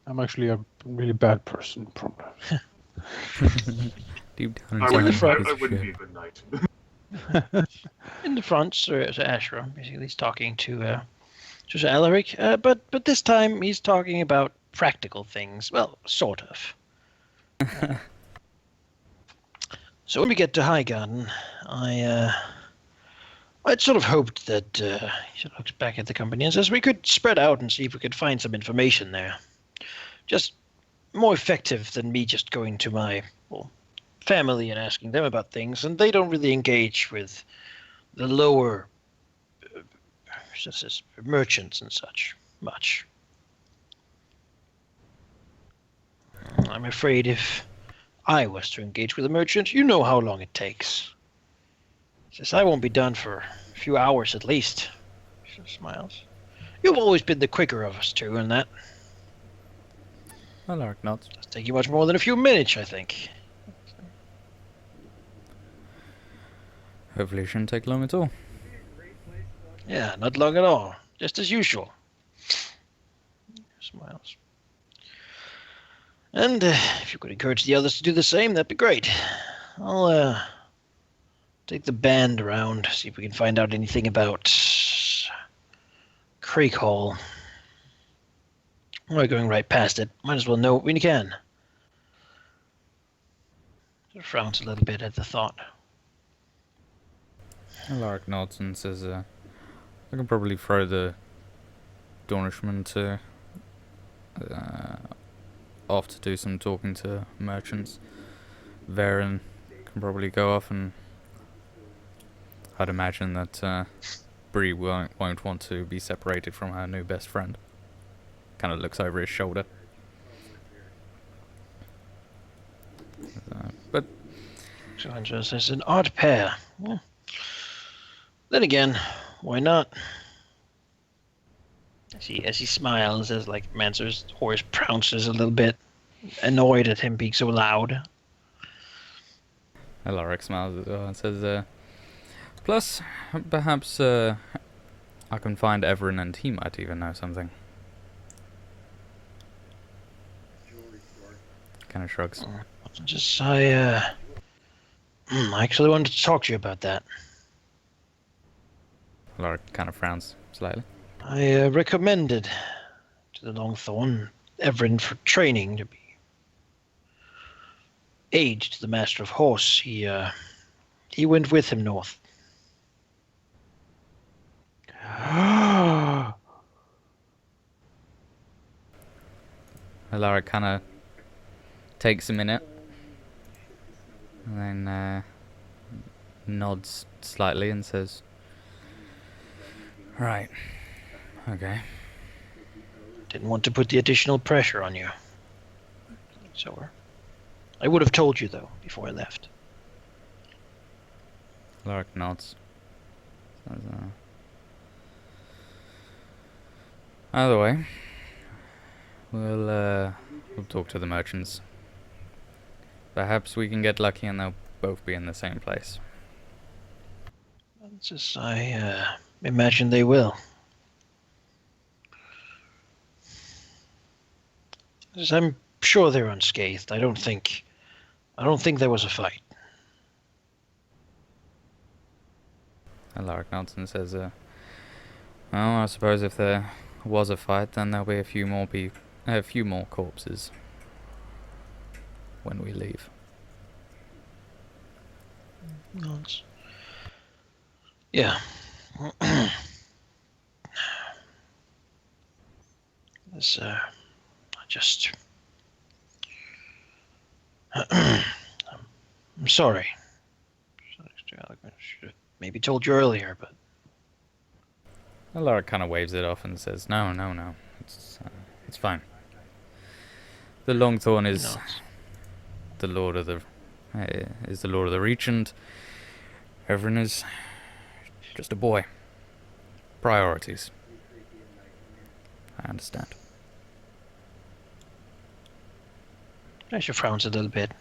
I'm actually a really bad person, probably. Deep down I inside, wouldn't, you're a I, piece I of wouldn't shit. be a good knight. In the front, Sir Ashra, basically, he's talking to Sir Alaric, but this time he's talking about practical things. Well, sort of. So when we get to Highgarden, I'd sort of hoped that he sort of looks back at the company and says we could spread out and see if we could find some information there. Just more effective than me just going to my family and asking them about things, and they don't really engage with the lower merchants and such much. I'm afraid if I was to engage with a merchant, you know how long it takes. Says I won't be done for a few hours at least. She smiles. You've always been the quicker of us two in that. Alaric nods. Doesn't take you much more than a few minutes, I think. Hopefully it shouldn't take long at all. Yeah, not long at all. Just as usual. Smiles. And if you could encourage the others to do the same, that'd be great. I'll take the band around, see if we can find out anything about Creek Hall. We're going right past it. Might as well know what we can. Sort of frowns a little bit at the thought. Alaric nods and says, I can probably throw the Dornishman to off to do some talking to merchants. Varen can probably go off, and I'd imagine that Bree won't want to be separated from her new best friend. Kind of looks over his shoulder. But Sandra says, an odd pair. Well, then again, why not? As he smiles, as like Mansor's horse prounces a little bit, annoyed at him being so loud. Alaric smiles as well and says, plus, perhaps I can find Everin and he might even know something. Kind of shrugs. I actually wanted to talk to you about that. Alaric kind of frowns slightly. I recommended to the Longthorn Everin for training to be aid to the Master of Horse. He went with him north. Alaric kind of takes a minute and then nods slightly and says, right, okay. Didn't want to put the additional pressure on you. So I would have told you, though, before I left. Alaric nods. Says, either way, we'll talk to the merchants. Perhaps we can get lucky and they'll both be in the same place. I imagine they will. I'm sure they're unscathed. I don't think there was a fight. Alaric nods and says, well, I suppose if there was a fight, then there'll be a few more corpses when we leave. Nods. Yeah. I'm sorry. Should have maybe told you earlier, but Alaric kind of waves it off and says, no, it's fine. The Longthorn is the Lord of the Reach, and everyone is just a boy. Priorities. I understand. She frowns a little bit.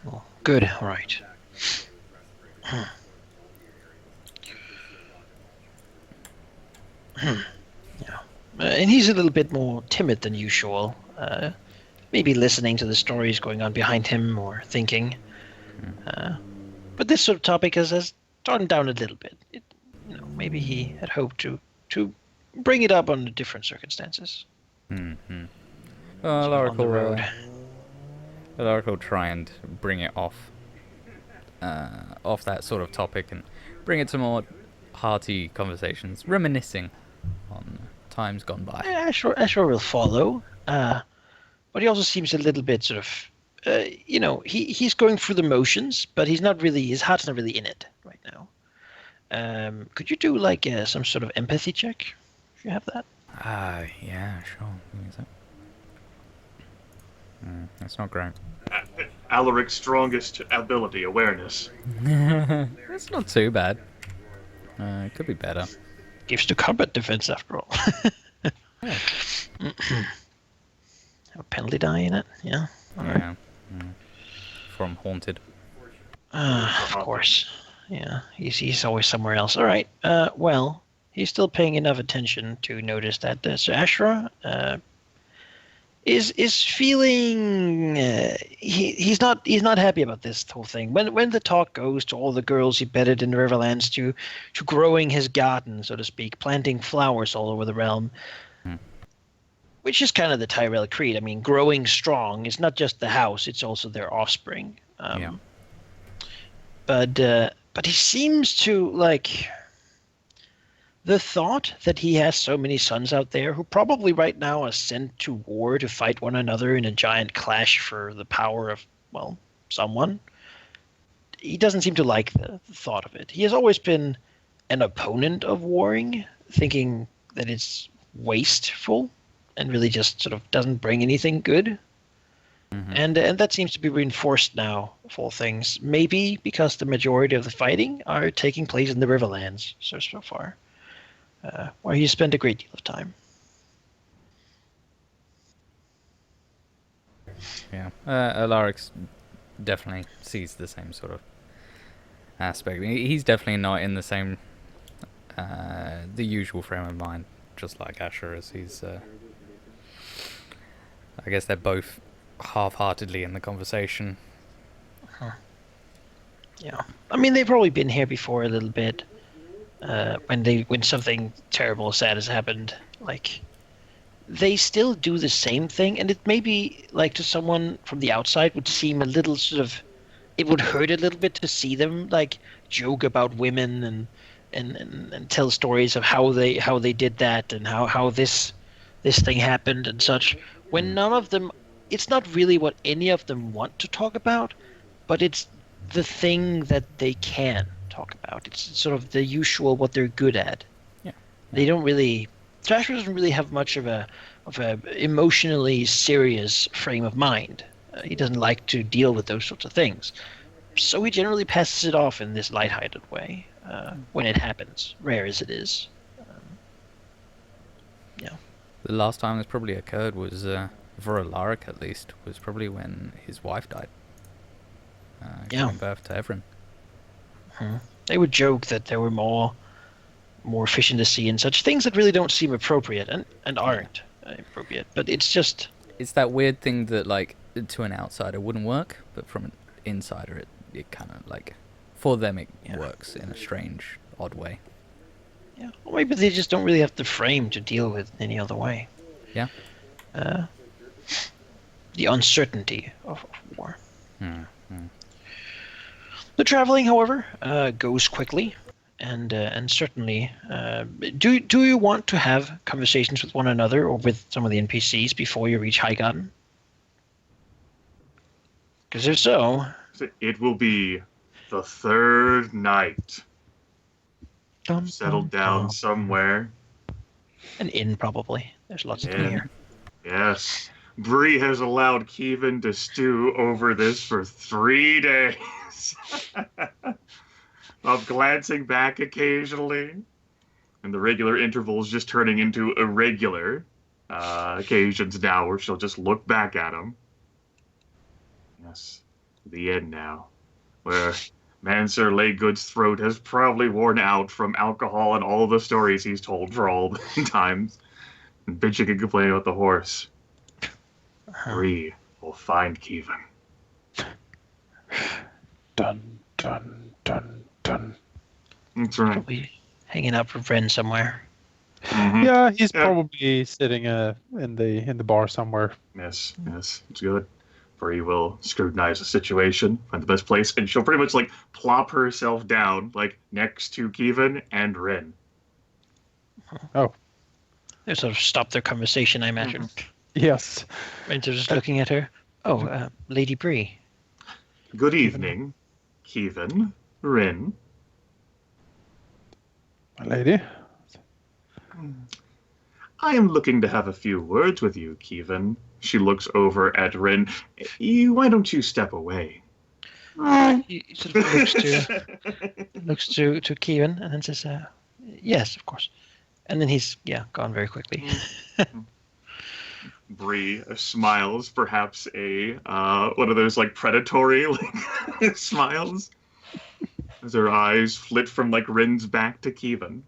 Well, good, all right. Yeah. And he's a little bit more timid than usual. Maybe listening to the stories going on behind him or thinking. But this sort of topic has turned down a little bit. Maybe he had hoped to bring it up under different circumstances. Mm-hmm. On the road. Alaric will try and bring it off that sort of topic and bring it to more hearty conversations, reminiscing on times gone by. Ashra will follow, but he also seems a little bit sort of, he's going through the motions, but he's not really. His heart's not really in it right now. Could you do like some sort of empathy check, if you have that? Yeah, sure. That's not great. Alaric's strongest ability, awareness. That's not too bad. It could be better. Gives to combat defense after all. Have a penalty die in it, yeah. All right. Yeah. From Haunted. Of course. Yeah, he's always somewhere else. All right. Well, he's still paying enough attention to notice that Sir Ashra is feeling he's not happy about this whole thing. When the talk goes to all the girls he bedded in the Riverlands to growing his garden, so to speak, planting flowers all over the realm, which is kind of the Tyrell creed. I mean, growing strong is not just the house; it's also their offspring. Yeah. But he seems to like the thought that he has so many sons out there who probably right now are sent to war to fight one another in a giant clash for the power of, well, someone. He doesn't seem to like the thought of it. He has always been an opponent of warring, thinking that it's wasteful and really just sort of doesn't bring anything good. Mm-hmm. And that seems to be reinforced now of all things. Maybe because the majority of the fighting are taking place in the Riverlands so far. Where he spent a great deal of time. Yeah, Alaric definitely sees the same sort of aspect. He's definitely not in the same, the usual frame of mind, just like Asher is. He's, I guess they're both half-heartedly in the conversation. Yeah, I mean they've probably been here before a little bit. When something terrible, sad has happened, like they still do the same thing, and it maybe like to someone from the outside would seem a little sort of, it would hurt a little bit to see them like joke about women and tell stories of how they did that and how this thing happened and such. When none of them, it's not really what any of them want to talk about, but it's the thing that they can talk about. It's sort of the usual what they're good at. Yeah. They don't really. Joshua doesn't really have much of a emotionally serious frame of mind. He doesn't like to deal with those sorts of things, so he generally passes it off in this lighthearted way when it happens, rare as it is. Yeah. The last time this probably occurred was, for Alaric at least, was probably when his wife died. Giving birth to Evren. They would joke that there were more fish in the sea and such things that really don't seem appropriate and aren't appropriate. But it's just... It's that weird thing that, like, to an outsider wouldn't work, but from an insider it kind of, like, for them it works in a strange, odd way. Yeah, or maybe they just don't really have the frame to deal with any other way. Yeah. The uncertainty of war. The traveling, however, goes quickly, and certainly. Do you want to have conversations with one another or with some of the NPCs before you reach Highgarden? Because if so, it will be the third night. Settled down somewhere. An inn, probably. There's lots of them here. Yes. Bree has allowed Kevin to stew over this for 3 days. Of glancing back occasionally, and the regular intervals just turning into irregular occasions now where she'll just look back at him. Yes, the end now, where Mansur Laygood's throat has probably worn out from alcohol and all the stories he's told for all the times. and bitching and complaining about the horse. Uh-huh. Bree will find Kevin. Dun, dun, dun, dun. That's right. Probably hanging out for friends somewhere. Mhm. Yeah, he's Yeah. probably sitting in the bar somewhere. Yes, it's good. Bree will scrutinize the situation, find the best place, and she'll pretty much like plop herself down like next to Kevin and Rin. They sort of stop their conversation, I imagine. Yes. And they're just looking at her. Oh, Lady Bree. Good evening, Kevin, Rin. My lady. I am looking to have a few words with you, Kevin. She looks over at Rin. Why don't you step away? He sort of looks to Kieran and then says, yes, of course. And then he's gone very quickly. Bree smiles, perhaps a one of those like predatory like smiles, as her eyes flit from like Rin's back to Kevin.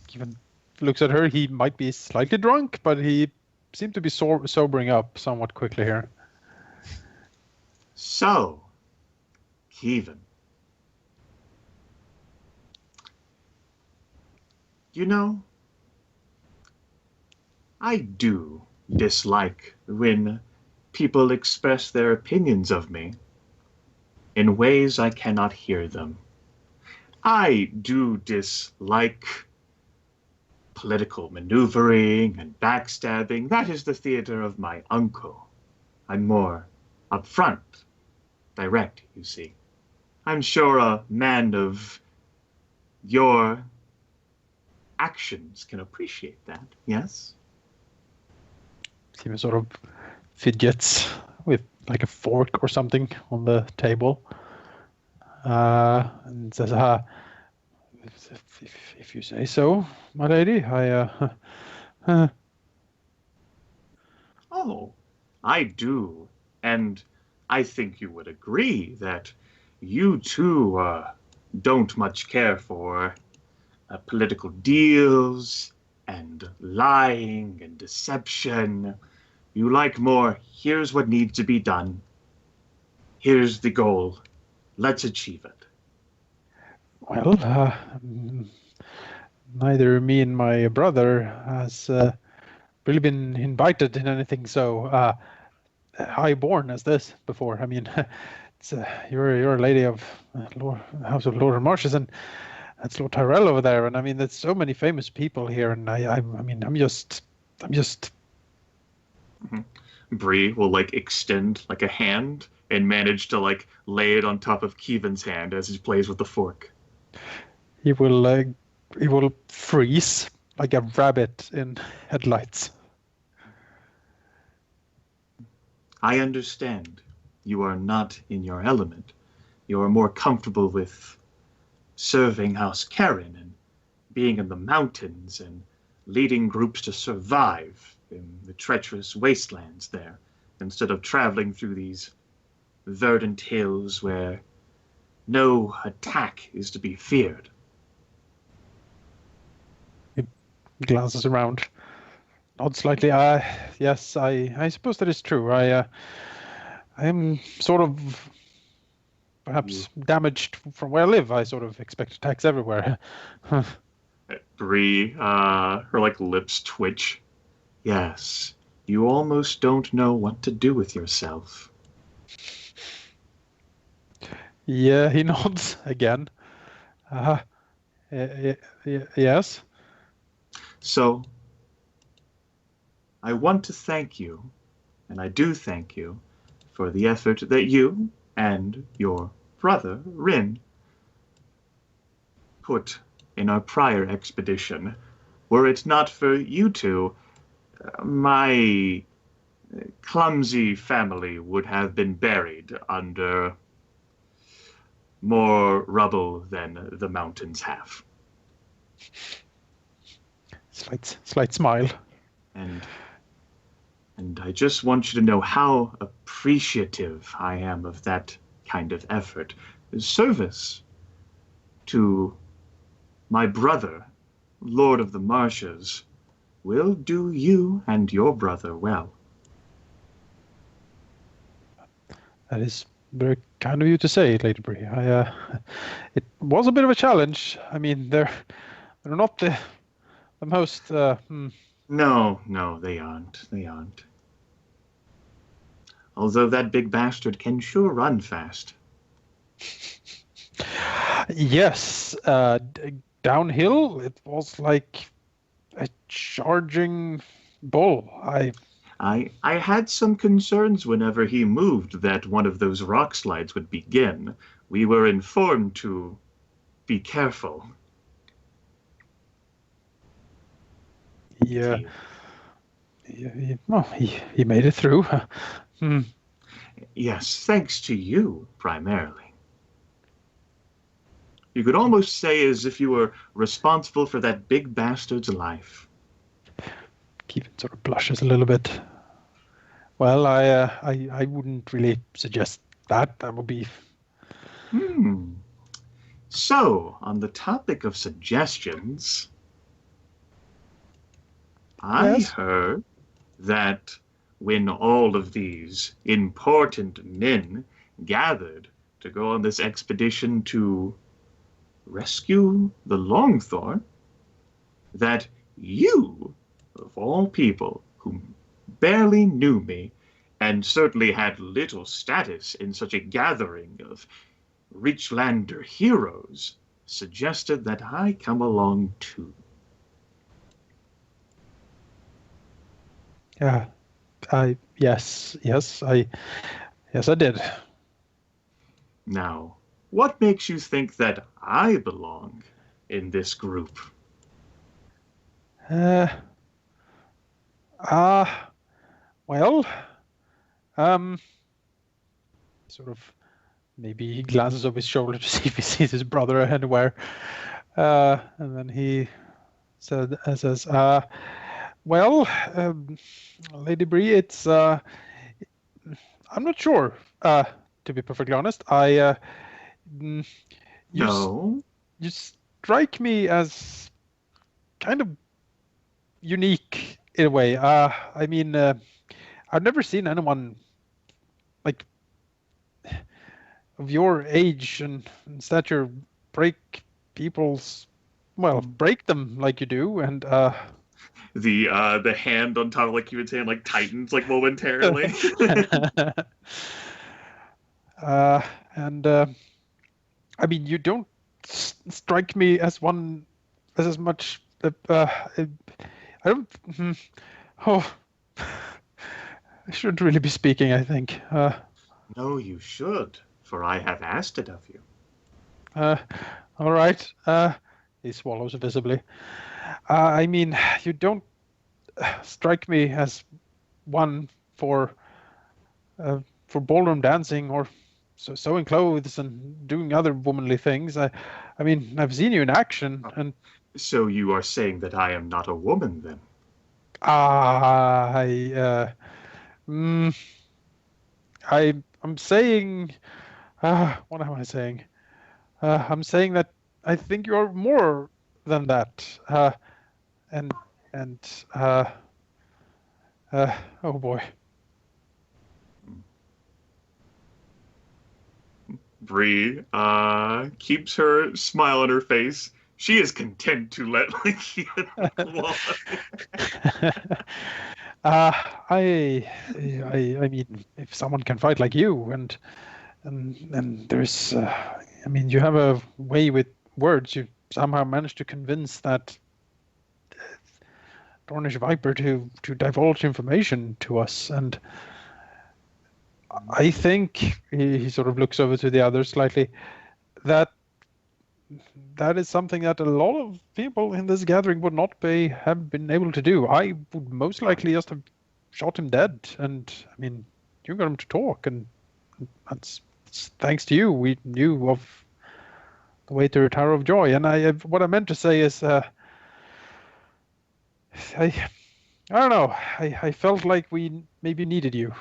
Kevin looks at her. He might be slightly drunk, but he seemed to be sobering up somewhat quickly here. So, Kevin, you know, I do dislike when people express their opinions of me in ways I cannot hear them. I do dislike political maneuvering and backstabbing. That is the theater of my uncle. I'm more upfront, direct, you see. I'm sure a man of your actions can appreciate that, yes? He sort of fidgets with like a fork or something on the table. And says, if you say so, my lady, Oh, I do. And I think you would agree that you too don't much care for political deals and lying and deception. You like more, here's what needs to be done. Here's the goal. Let's achieve it. well, neither me and my brother has really been invited in anything so high-born as this before. I mean, it's, you're a lady of House of Lord and Marshes, and that's Lord Tyrell over there. And I mean, there's so many famous people here, and I mean, I'm just. Mm-hmm. Bree will like extend like a hand and manage to like lay it on top of Kevin's hand as he plays with the fork. He will freeze like a rabbit in headlights. I understand you are not in your element. You are more comfortable with serving House Karen and being in the mountains and leading groups to survive in the treacherous wastelands there, instead of traveling through these verdant hills where no attack is to be feared. He glances around, nods slightly. Yes, I suppose that is true. I am sort of perhaps damaged from where I live. I sort of expect attacks everywhere. Bree, her like lips twitch. Yes, you almost don't know what to do with yourself. Yeah, he nods again. Yes. So, I want to thank you, and I do thank you, for the effort that you and your brother, Rin, put in our prior expedition. Were it not for you two, my clumsy family would have been buried under more rubble than the mountains have. Slight smile. And I just want you to know how appreciative I am of that kind of effort. Service to my brother, Lord of the Marshes, will do you and your brother well. That is very kind of you to say, Lady Bree. It was a bit of a challenge. I mean, they're not the most. No, they aren't. They aren't. Although that big bastard can sure run fast. Yes, downhill, it was like a charging bull. I had some concerns whenever he moved that one of those rock slides would begin. We were informed to be careful. Yeah, well, he made it through. Yes, thanks to you, primarily. You could almost say as if you were responsible for that big bastard's life. Kevin sort of blushes a little bit. Well, I wouldn't really suggest that. That would be. So, on the topic of suggestions, I Yes? heard that when all of these important men gathered to go on this expedition to rescue the Longthorn, that you, of all people who barely knew me and certainly had little status in such a gathering of Richlander heroes, suggested that I come along too. Yeah, yes, I did. Now, what makes you think that I belong in this group? Uh, well, sort of maybe he glances over his shoulder to see if he sees his brother anywhere. And then he says, well, Lady Bree, it's, I'm not sure, to be perfectly honest. You No. you strike me as kind of unique in a way. I mean, I've never seen anyone like of your age and stature break break them like you do, and The hand on top of like you would say like tightens like momentarily. and I mean, you don't strike me as one as much. I don't. Oh, I shouldn't really be speaking, I think. No, you should, for I have asked it of you. All right. He swallows visibly. I mean, you don't strike me as one for ballroom dancing or sewing clothes and doing other womanly things. I mean, I've seen you in action, and So you are saying that I am not a woman, then? I'm saying, what am I saying? I'm saying that I think you're more than that. And oh boy. Bree keeps her smile on her face. She is content to let like I mean, if someone can fight like you, and there's, I mean, you have a way with words. You somehow managed to convince that Dornish Viper to divulge information to us, and I think he sort of looks over to the others slightly. That is something that a lot of people in this gathering would not have been able to do. I would most likely just have shot him dead. And I mean, you got him to talk, and that's thanks to you. We knew of the way to the Tower of Joy. And what I meant to say is, I don't know. I felt like we maybe needed you.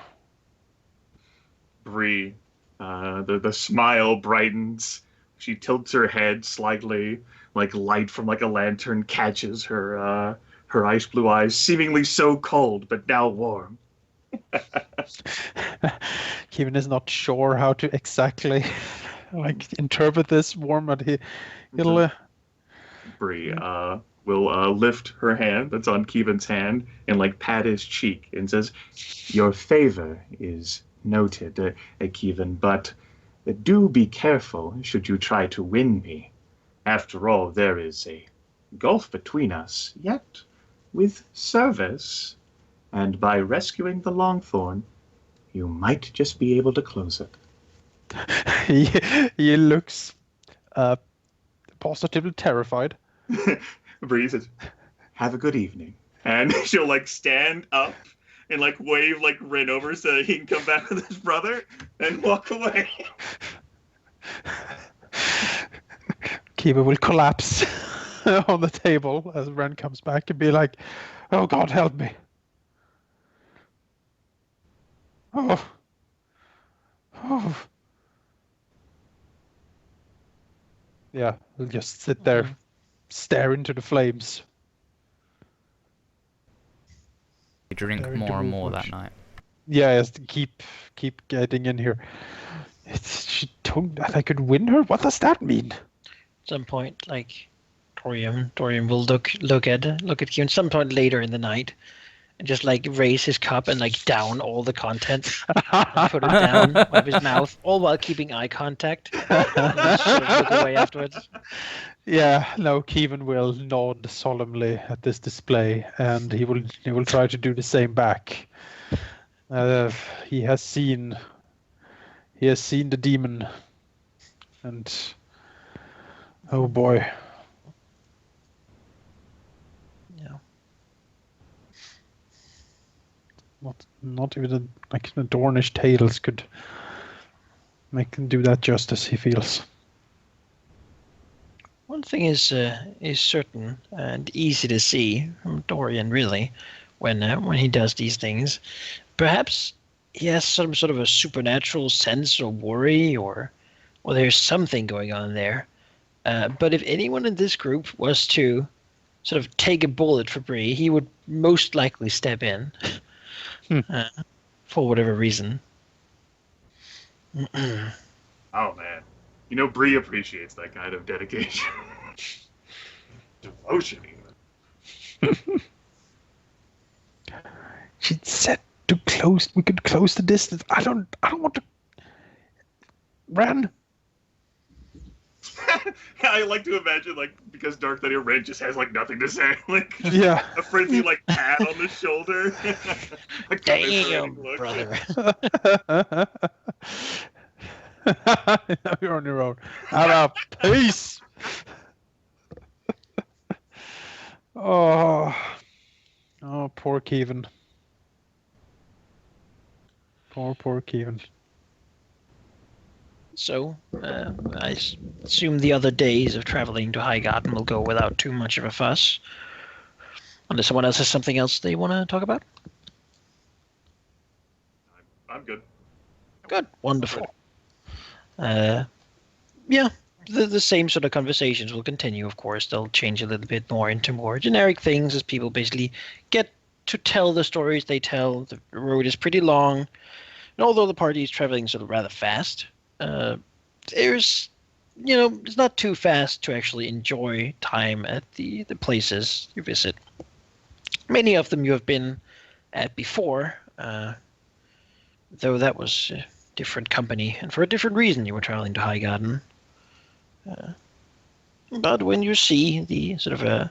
Bree, the smile brightens. She tilts her head slightly, like light from like a lantern catches her her ice blue eyes seemingly so cold, but now warm. Kevin is not sure how to exactly interpret this warm, but he'll Bree will lift her hand that's on Keevan's hand and pat his cheek and says, "Your favor is noted, Keevan, but do be careful should you try to win me. After all, there is a gulf between us, yet with service, and by rescuing the Longthorn, you might just be able to close it." he looks positively terrified. Bree says, "Have a good evening." And she'll stand up and wave Rin over so that he can come back with his brother and walk away. Kiva will collapse on the table as Ren comes back and be like, "Oh God, help me. Oh. Yeah, he'll just sit there, stare into the flames. You drink more and more that night. Yeah, yes, keep getting in here. She told I could win her. What does that mean? At some point, Dorian will look at Kieran some point later in the night, and just raise his cup and down all the contents and put it down of his mouth, all while keeping eye contact. And just sort of look away afterwards. Yeah, no, Kevin will nod solemnly at this display, and he will try to do the same back. He has seen the demon, and oh boy. Yeah. Not even the Dornish tales could make him do that justice, he feels. One thing is certain and easy to see from Dorian, really, when he does these things. Perhaps he has some sort of a supernatural sense or worry, or there's something going on there. But if anyone in this group was to sort of take a bullet for Bree, he would most likely step in for whatever reason. Oh man, Bree appreciates that kind of dedication, devotion even. She said we could close the distance. I don't want to. Ren. I like to imagine because Dark Knight Ren just has nothing to say, yeah, a friendly pat on the shoulder. Damn, brother. Now you're on your own. Out of peace. Oh, poor Kevin. Poor Kevin. So, I assume the other days of traveling to Highgarden will go without too much of a fuss. Unless someone else has something else they want to talk about? I'm good. Good. Wonderful. Yeah, the same sort of conversations will continue, of course. They'll change a little bit more into more generic things as people basically get to tell the stories they tell. The road is pretty long. And although the party is traveling sort of rather fast, it's not too fast to actually enjoy time at the places you visit. Many of them you have been at before, though that was a different company, and for a different reason you were traveling to Highgarden. But when you see the sort of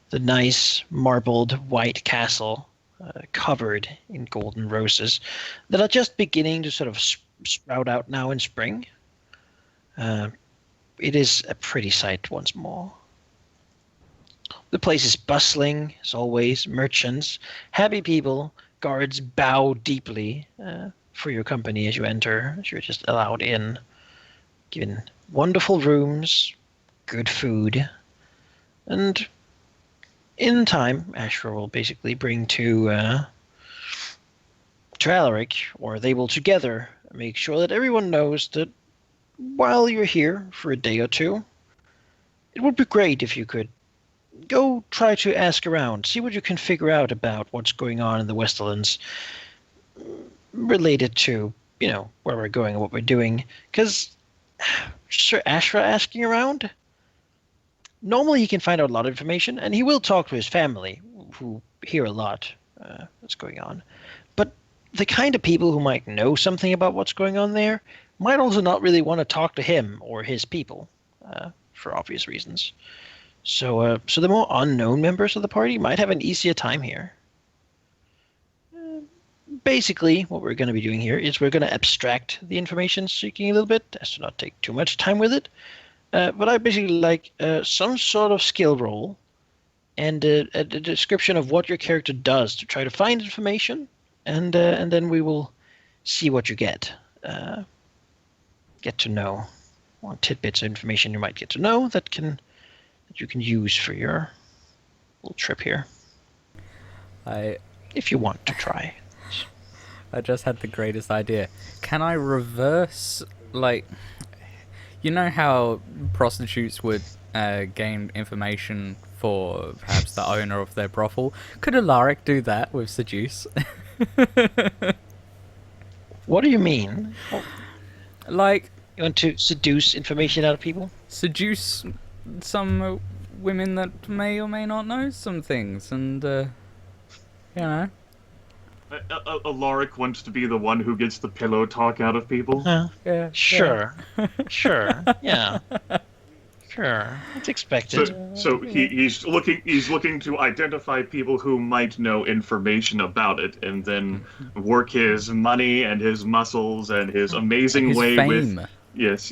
the nice marbled white castle covered in golden roses that are just beginning to sort of sprout out now in spring, it is a pretty sight once more. The place is bustling, as always, merchants, happy people, guards bow deeply for your company as you enter, as you're just allowed in, given wonderful rooms, good food, and in time, Ashra will basically bring to Alaric, or they will together make sure that everyone knows that while you're here for a day or two, it would be great if you could go try to ask around, see what you can figure out about what's going on in the Westerlands related to, where we're going and what we're doing. Because Sir Ashra asking around, normally he can find out a lot of information, and he will talk to his family, who hear a lot what's going on. But the kind of people who might know something about what's going on there might also not really want to talk to him or his people, for obvious reasons. So the more unknown members of the party might have an easier time here. Basically, what we're going to be doing here is we're going to abstract the information seeking a little bit, as to not take too much time with it. But I basically like some sort of skill roll and a description of what your character does to try to find information, and then we will see what you get. Get to know, or tidbits of information you might get to know that you can use for your little trip here. If you want to try. I just had the greatest idea. Can I reverse, you know how prostitutes would gain information for perhaps the owner of their brothel? Could Alaric do that with Seduce? What do you mean? Like, you want to seduce information out of people? Seduce some women that may or may not know some things, and, Alaric wants to be the one who gets the pillow talk out of people. Yeah, sure. Sure. Yeah. Sure. It's expected. So he's looking to identify people who might know information about it, and then work his money and his muscles and his amazing his way fame. with yes,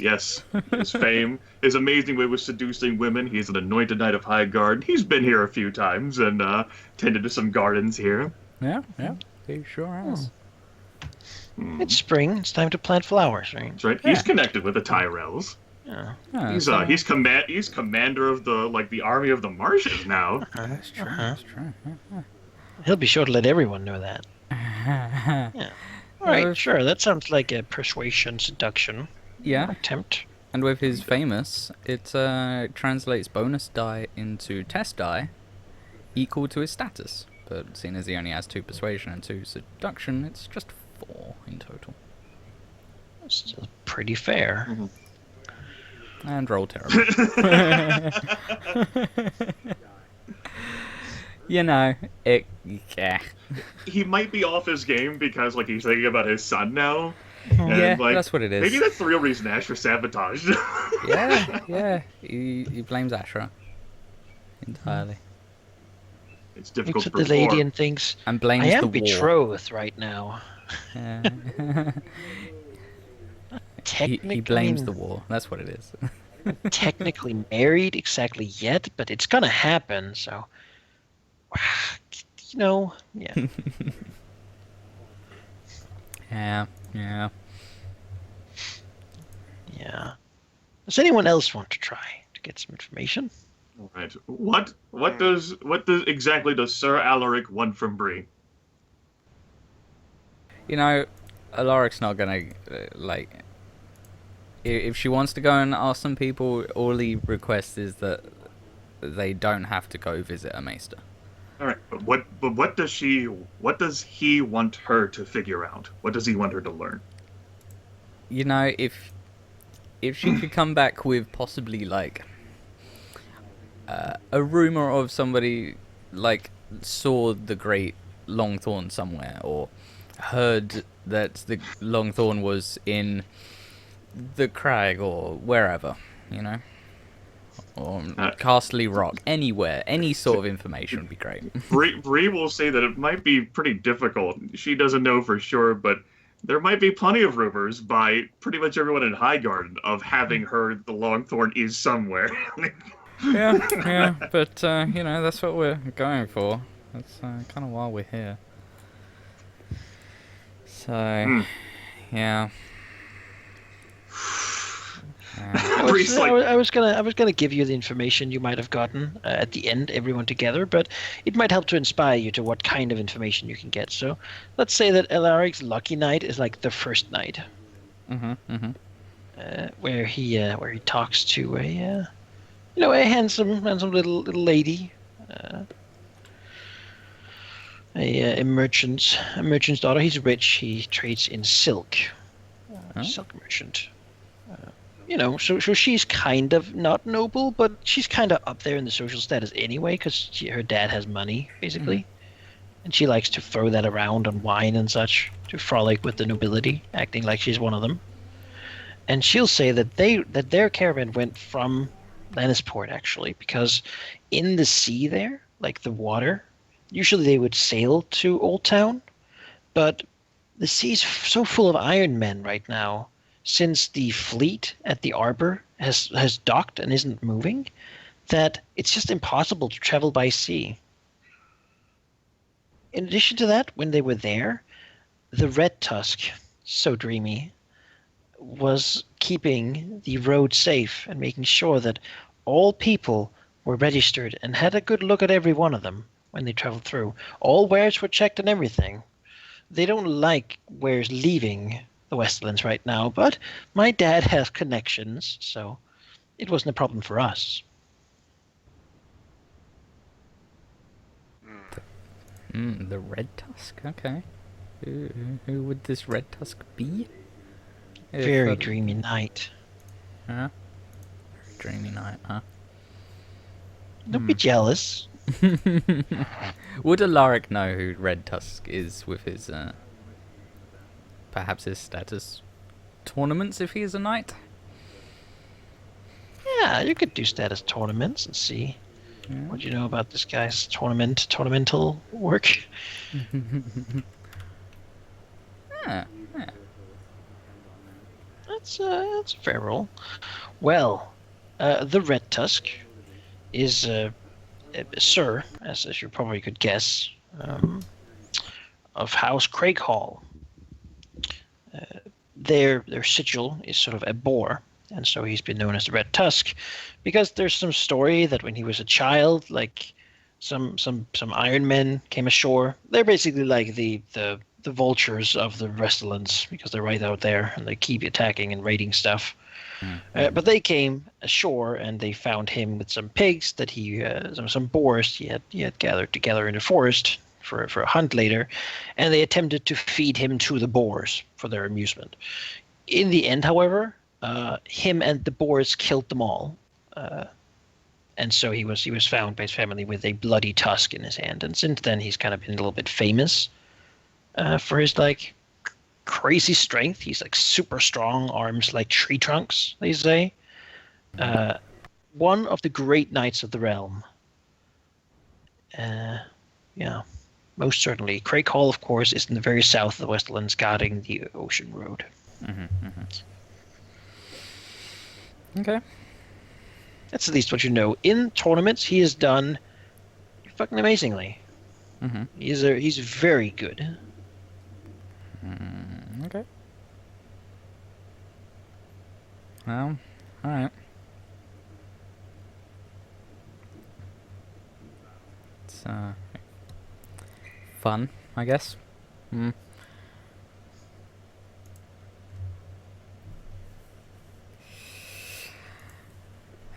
his fame, his amazing way with seducing women. He's an anointed knight of Highgarden. He's been here a few times and tended to some gardens here. Yeah, he sure has. It's spring. It's time to plant flowers, right? That's right. He's connected with the Tyrells. Yeah. He's commander of the army of the marshes now. That's true. That's true. He'll be sure to let everyone know that. Yeah. All right, sure. That sounds like a persuasion seduction attempt. And with his famous, it translates bonus die into test die equal to his status. But seeing as he only has 2 persuasion and 2 seduction, it's just 4 in total. Still pretty fair. Mm-hmm. And roll terrible. He might be off his game because he's thinking about his son now. And, that's what it is. Maybe that's the real reason Ashra sabotaged. yeah. He blames Ashra entirely. It's difficult Looks to at the lady perform. and thinks, And blames I am the war. betrothed right now. Technically, he blames the war. That's what it is. Technically married exactly yet, but it's gonna happen. So, yeah. Yeah. Yeah. Does anyone else want to try to get some information? All right. What exactly does Sir Alaric want from Bree? Alaric's not gonna if she wants to go and ask some people, all he requests is that they don't have to go visit a maester. All right, but what does he want her to figure out? What does he want her to learn? If she could come back with possibly a rumor of somebody saw the great Longthorn somewhere, or heard that the Longthorn was in the crag or wherever, or Castley Rock, anywhere, any sort of information would be great. Bree will say that it might be pretty difficult. She doesn't know for sure, but there might be plenty of rumors by pretty much everyone in Highgarden of having heard the Longthorn is somewhere. yeah, but that's what we're going for. That's kind of why we're here. So, yeah. I was gonna give you the information you might have gotten at the end, everyone together, but it might help to inspire you to what kind of information you can get. So, let's say that Alaric's lucky night is the first night, where he talks to a handsome little lady, a merchant's daughter. He's rich. He trades in silk, Huh? silk merchant. So she's kind of not noble, but she's kind of up there in the social status anyway, because her dad has money, basically. And she likes to throw that around on wine and such, to frolic with the nobility, acting like she's one of them. And she'll say that their caravan went from Lannisport, actually, because in the sea there, like the water, usually they would sail to Old Town, but the sea's so full of Iron Men right now, since the fleet at the Arbor has docked and isn't moving, that it's just impossible to travel by sea. In addition to that, when they were there, the Red Tusk, so dreamy, was keeping the road safe and making sure that all people were registered and had a good look at every one of them when they traveled through. All wares were checked and everything. They don't like wares leaving the Westlands right now, but my dad has connections, so it wasn't a problem for us. The Red Tusk. Okay. Who would this Red Tusk be? Very dreamy night. Huh? Dreamy night, huh? Don't be jealous. Would Alaric know who Red Tusk is with his, perhaps his status tournaments if he is a knight? Yeah, you could do status tournaments and see what you know about this guy's tournamental work. Yeah. That's a fair roll. Well, the Red Tusk is Sir, as you probably could guess, of House Craighall. Their sigil is sort of a boar, and so he's been known as the Red Tusk, because there's some story that when he was a child, like some Iron Men came ashore. They're basically like the vultures of the Restlands, because they're right out there and they keep attacking and raiding stuff. But they came ashore and they found him with some pigs that some boars he had gathered together in the forest for a hunt later, and they attempted to feed him to the boars for their amusement. In the end, however, him and the boars killed them all, and so he was found by his family with a bloody tusk in his hand. And since then, he's kind of been a little bit famous for his like crazy strength. He's like super strong, arms like tree trunks, they say. One of the great knights of the realm. Yeah, most certainly. Craighall, of course, is in the very south of the Westlands, guarding the ocean road. Okay. That's at least what you know. In tournaments, he has done fucking amazingly. He's very good. Okay. Well, alright. It's, fun, I guess.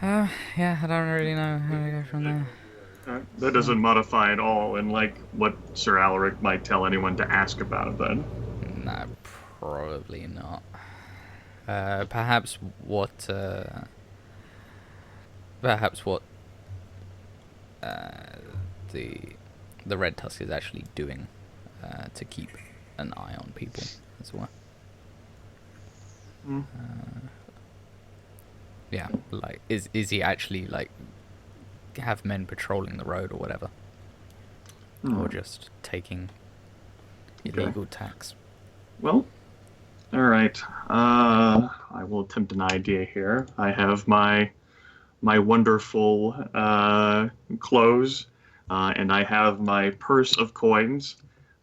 Yeah, I don't really know how to go from there. That doesn't modify at all, and like what Sir Alaric might tell anyone to ask about it then. No, probably not. Perhaps what the Red Tusk is actually doing to keep an eye on people as well. Yeah, like is he actually like have men patrolling the road or whatever, or just taking illegal tax? Well, all right. I will attempt an idea here. I have my wonderful clothes, and I have my purse of coins.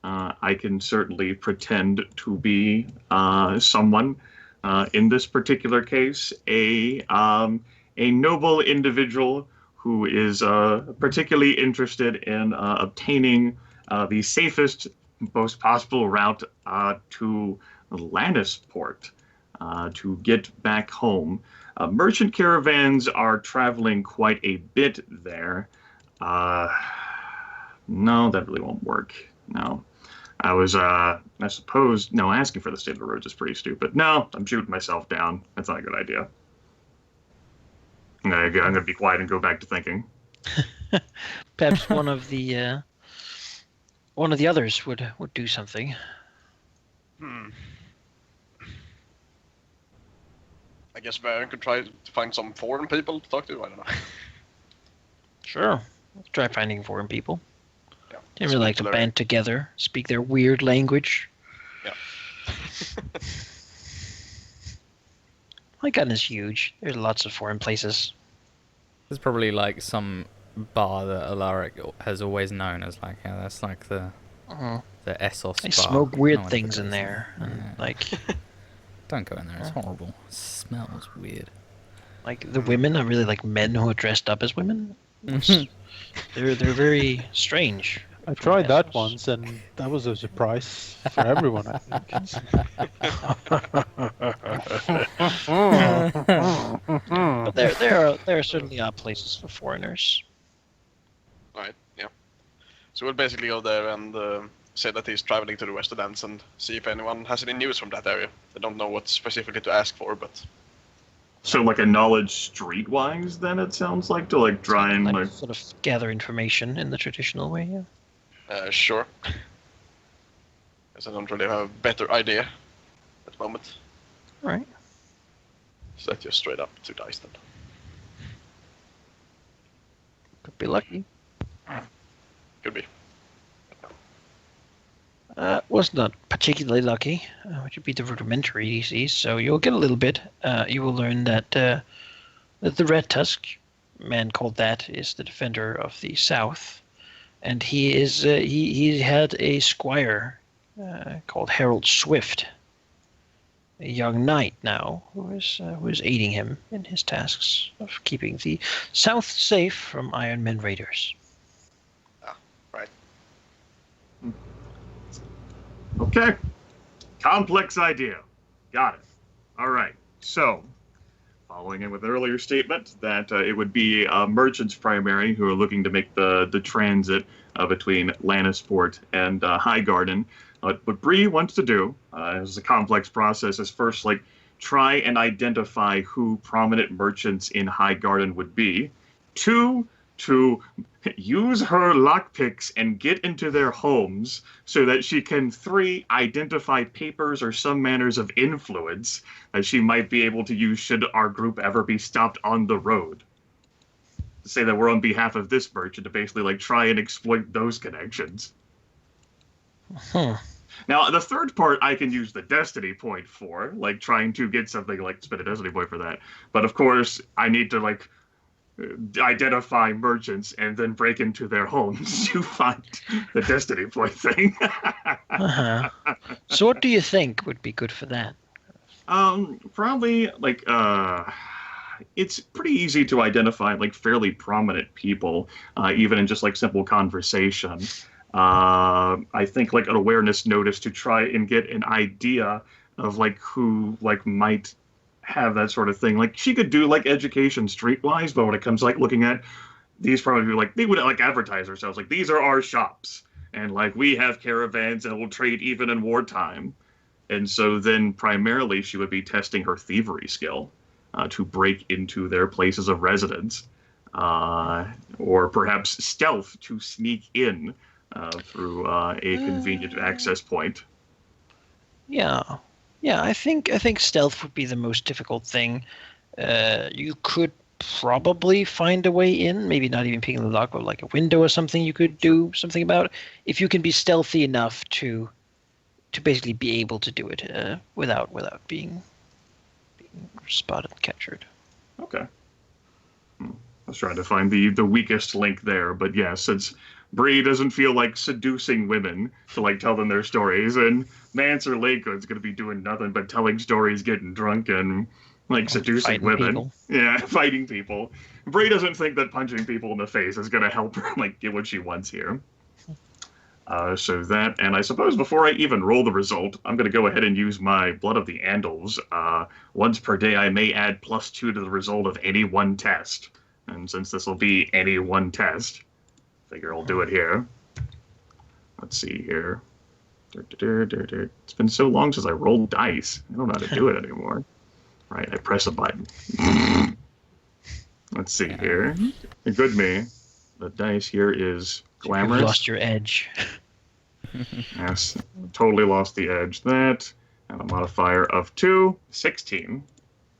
I can certainly pretend to be someone. In this particular case, a noble individual who is particularly interested in obtaining the safest, most possible route to Lannisport. to get back home. Merchant caravans are traveling quite a bit there. No, that really won't work. No. I suppose, no, asking for the state of the roads is pretty stupid. No, I'm shooting myself down. That's not a good idea. I'm going to be quiet and go back to thinking. Perhaps one of the others would do something. I guess Baron could try to find some foreign people to talk to. I don't know. Sure. Let's try finding foreign people. Yeah. They really like to band together, speak their weird language. Yeah. Lycan is huge. There's lots of foreign places. There's probably like some bar that Alaric has always known as like, yeah, that's like the Essos They bar. smoke weird No one things ever in goes there. And, Yeah. like Don't go in there, it's horrible. It smells weird. like the women are really like men who are dressed up as women. They're very strange. I tried that Essos. once, and that was a surprise for everyone, I think. But there certainly are places for foreigners. Right, yeah. So we'll basically go there and say that he's traveling to the Westerlands and see if anyone has any news from that area. They don't know what specifically to ask for, but... So, like a knowledge streetwise, then it sounds like, to like try and like... sort of gather information in the traditional way. Yeah. Sure. Guess I don't really have a better idea at the moment. All right. So that's just straight up 2 dice then. Could be lucky. Could be. Was not particularly lucky, which would be the rudimentary DCs. So you'll get a little bit. You will learn that that the Red Tusk man called that is the defender of the South, and he is he had a squire called Harold Swift, a young knight now who is aiding him in his tasks of keeping the South safe from Iron Men raiders. Right. Okay. Complex idea. Got it. All right. So, following in with an earlier statement that it would be merchants primary who are looking to make the transit between Lannisport and Highgarden. What Bree wants to do, as a complex process, is first like try and identify who prominent merchants in Highgarden would be. 2, to use her lockpicks and get into their homes so that she can 3, identify papers or some manners of influence that she might be able to use should our group ever be stopped on the road. To say that we're on behalf of this merchant to basically like try and exploit those connections. Now, the third part I can use the destiny point for, like trying to get something like spend a destiny point for that. But of course, I need to like identify merchants and then break into their homes to find the destiny point thing. So what do you think would be good for that? Probably like it's pretty easy to identify like fairly prominent people, even in just like simple conversation. I think like an awareness notice to try and get an idea of like who like might have that sort of thing. Like she could do like education streetwise, but when it comes to like looking at these, probably like they would like advertise ourselves like these are our shops and like we have caravans and we'll trade even in wartime. And so then primarily she would be testing her thievery skill to break into their places of residence, or perhaps stealth to sneak in through a convenient access point. Yeah, I think stealth would be the most difficult thing. You could probably find a way in, maybe not even picking the lock, but like a window or something you could do something about, if you can be stealthy enough to basically be able to do it without being spotted and captured. Okay. I was trying to find the weakest link there, but yeah, since Bree doesn't feel like seducing women to like tell them their stories, and Mance or Lakewood's gonna be doing nothing but telling stories, getting drunk, and like seducing women. People. Yeah, fighting people. Bree doesn't think that punching people in the face is gonna help her like get what she wants here. So that, and I suppose before I even roll the result, I'm going to go ahead and use my Blood of the Andals. Once per day, I may add +2 to the result of any one test. And since this will be any one test, figure I'll do it here. Let's see here. It's been so long since I rolled dice. I don't know how to do it anymore. Right, I press a button. Let's see here. Good me. The dice here is glamorous. You've lost your edge. Yes, totally lost the edge. That, and a modifier of 2, 16.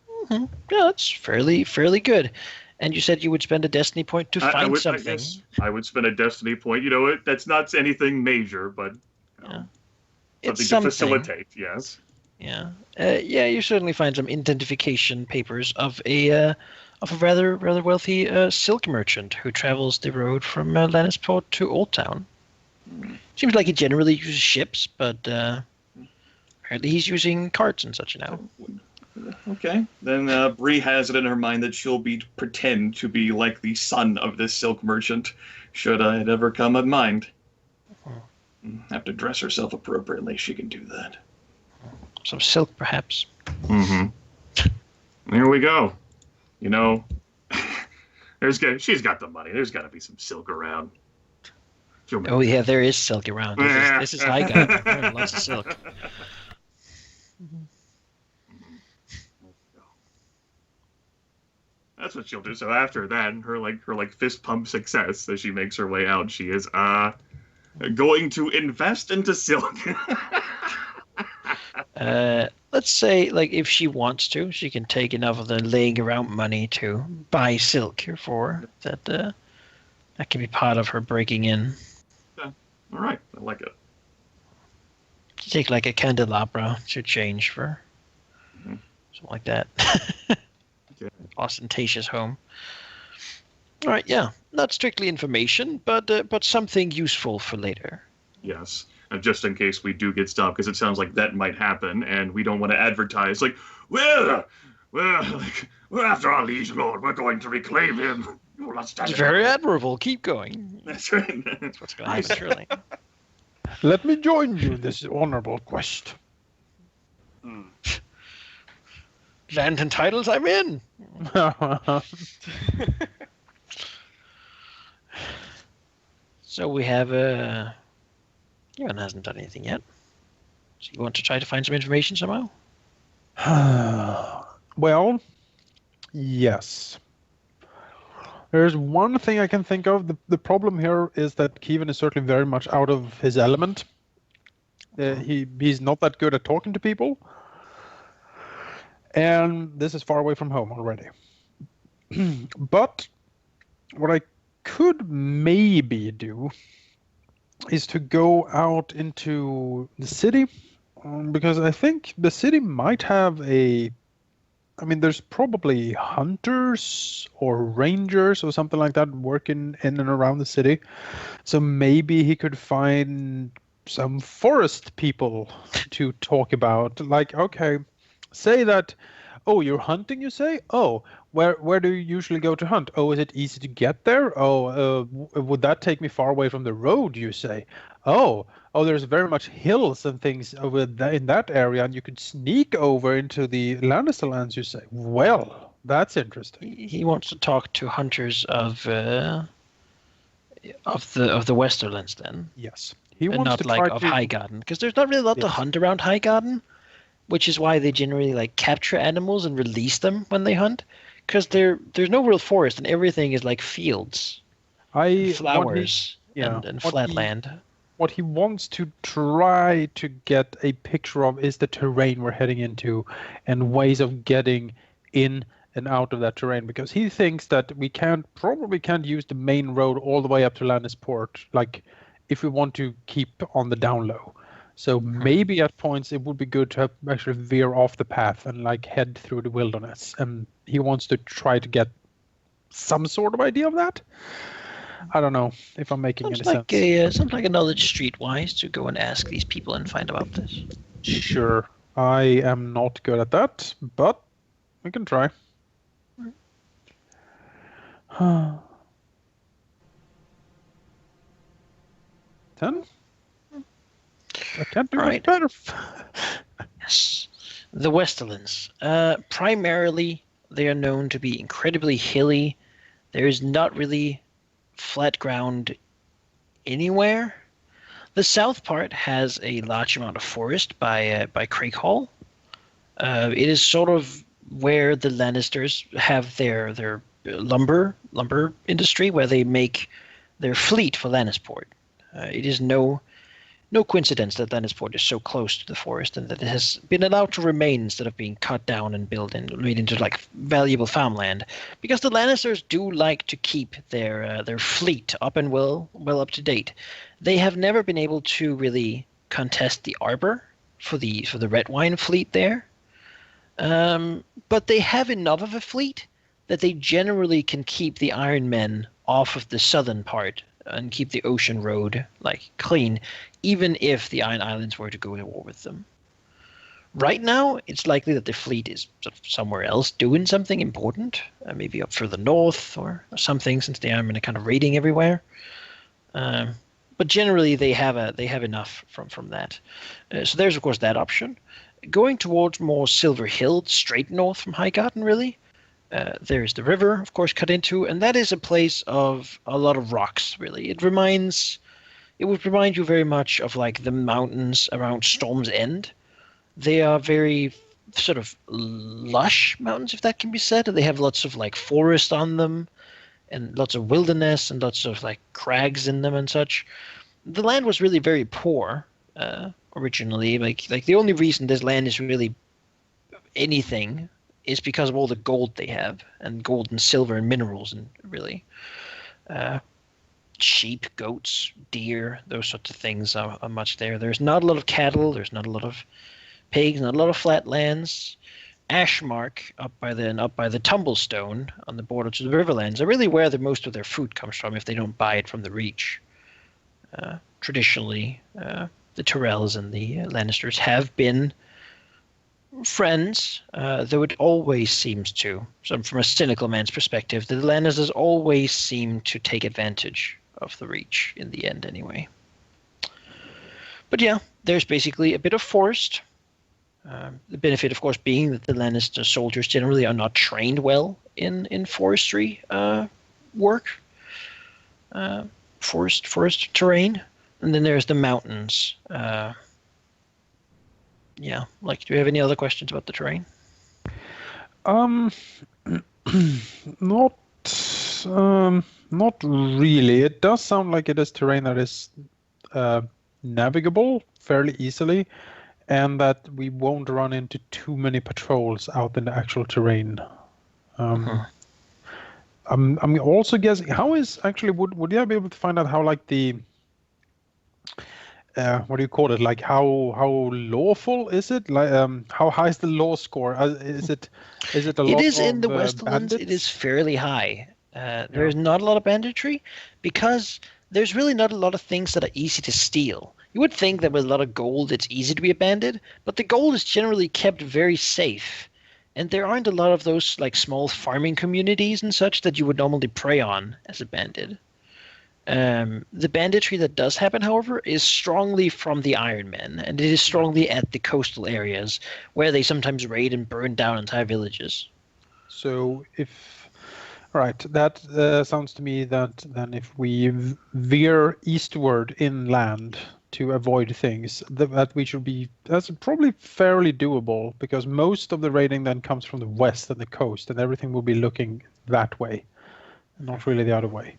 Mm-hmm. Yeah, that's fairly good. And you said you would spend a destiny point to find something. I would spend a destiny point. You know, that's not anything major, but It's something to facilitate. Yes. Yeah. You certainly find some identification papers of a rather wealthy silk merchant who travels the road from Lannisport to Old Town. Seems like he generally uses ships, but apparently he's using carts and such now. Okay. Then Bree has it in her mind that she'll pretend to be like the son of this silk merchant, should it ever come in mind. Have to dress herself appropriately. She can do that. Some silk, perhaps. Mm-hmm. There we go. You know, she's got the money. There's got to be some silk around. Oh yeah, there is silk around. This is high god. There's lots of silk. That's what she'll do. So after that, her fist pump success as she makes her way out, she is going to invest into silk. Let's say, like, if she wants to, she can take enough of the laying around money to buy silk for that. That can be part of her breaking in. Yeah. All right, I like it. Take like a candelabra to change for something like that. Okay. Ostentatious home. All right, yeah, not strictly information, but something useful for later. Yes. Just in case we do get stopped, because it sounds like that might happen, and we don't want to advertise, like, we're after our liege lord, we're going to reclaim him. It's very admirable. Keep going. That's right. That's what's going to happen, surely. Let me join you in this honorable quest. Land and titles, I'm in. So we have Ewan hasn't done anything yet. So you want to try to find some information somehow? Well, yes. There's one thing I can think of. The problem here is that Kevin is certainly very much out of his element. He's not that good at talking to people. And this is far away from home already. But what I could maybe do is to go out into the city, because I think the city might have there's probably hunters or rangers or something like that working in and around the city. So maybe he could find some forest people to talk about. Like, okay, say that, oh, you're hunting, you say? Oh, where do you usually go to hunt? Oh, is it easy to get there? Oh, would that take me far away from the road, you say? Oh, there's very much hills and things over in that area, and you could sneak over into the Lannister lands, you say. Well, that's interesting. He wants to talk to hunters of the Westerlands, then. Yes, he wants not to like try of to... Highgarden, because there's not really a lot to hunt around Highgarden, which is why they generally like capture animals and release them when they hunt, because there's no real forest and everything is like fields, flowers, and flat land. What he wants to try to get a picture of is the terrain we're heading into and ways of getting in and out of that terrain, because he thinks that we probably can't use the main road all the way up to Lannisport, like if we want to keep on the down low. So maybe at points it would be good to actually veer off the path and like head through the wilderness. And he wants to try to get some sort of idea of that. I don't know if I'm making any sense. Sounds like a knowledge streetwise to go and ask these people and find about this. Sure. I am not good at that, but we can try. 10? I can't do All much right. better. Yes. The Westerlands. Primarily, they are known to be incredibly hilly. There is not really flat ground anywhere. The south part has a large amount of forest by Craighall. It is sort of where the Lannisters have their lumber industry, where they make their fleet for Lannisport. It is no coincidence that Lannisport is so close to the forest and that it has been allowed to remain instead of being cut down and built and made into like valuable farmland, because the Lannisters do like to keep their fleet up and well up to date. They have never been able to really contest the arbor for the red wine fleet there, but they have enough of a fleet that they generally can keep the Iron Men off of the southern part and keep the ocean road like clean, even if the Iron Islands were to go to war with them. Right now, it's likely that the fleet is sort of somewhere else doing something important, maybe up further north or something, since the Iron Men are kind of raiding everywhere. But generally, they have enough from that. So there's of course that option. Going towards more Silver Hill, straight north from Highgarden, really. There's the river, of course, cut into, and that is a place of a lot of rocks, really. It would remind you very much of like the mountains around Storm's End. They are very sort of lush mountains, if that can be said. They have lots of like forest on them, and lots of wilderness, and lots of like crags in them and such. The land was really very poor originally. Like the only reason this land is really anything is because of all the gold they have, and gold and silver and minerals, and really sheep, goats, deer, those sorts of things are much there. There's not a lot of cattle. There's not a lot of pigs. Not a lot of flat lands. Ashmark up by the Tumblestone on the border to the Riverlands are really where most of their food comes from if they don't buy it from the Reach. Traditionally, the Tyrells and the Lannisters have been friends, though it always seems to, so from a cynical man's perspective, the Lannisters always seem to take advantage of the Reach in the end anyway. But yeah, there's basically a bit of forest. The benefit, of course, being that the Lannister soldiers generally are not trained well in forestry work, forest terrain. And then there's the mountains. Yeah, like, do you have any other questions about the terrain? Not really. It does sound like it is terrain that is navigable fairly easily, and that we won't run into too many patrols out in the actual terrain. I'm also guessing, how is actually, would you be able to find out how like the what do you call it? Like how lawful is it? Like how high is the law score? Is it a lot It is of in the Westerlands. bandits? It is fairly high. There's not a lot of banditry because there's really not a lot of things that are easy to steal. You would think that with a lot of gold, it's easy to be a bandit, but the gold is generally kept very safe, and there aren't a lot of those like small farming communities and such that you would normally prey on as a bandit. The banditry that does happen, however, is strongly from the Iron Men, and it is strongly at the coastal areas where they sometimes raid and burn down entire villages. So right, that sounds to me that then if we veer eastward inland to avoid things, that we should be, that's probably fairly doable, because most of the raiding then comes from the west and the coast, and everything will be looking that way, not really the other way.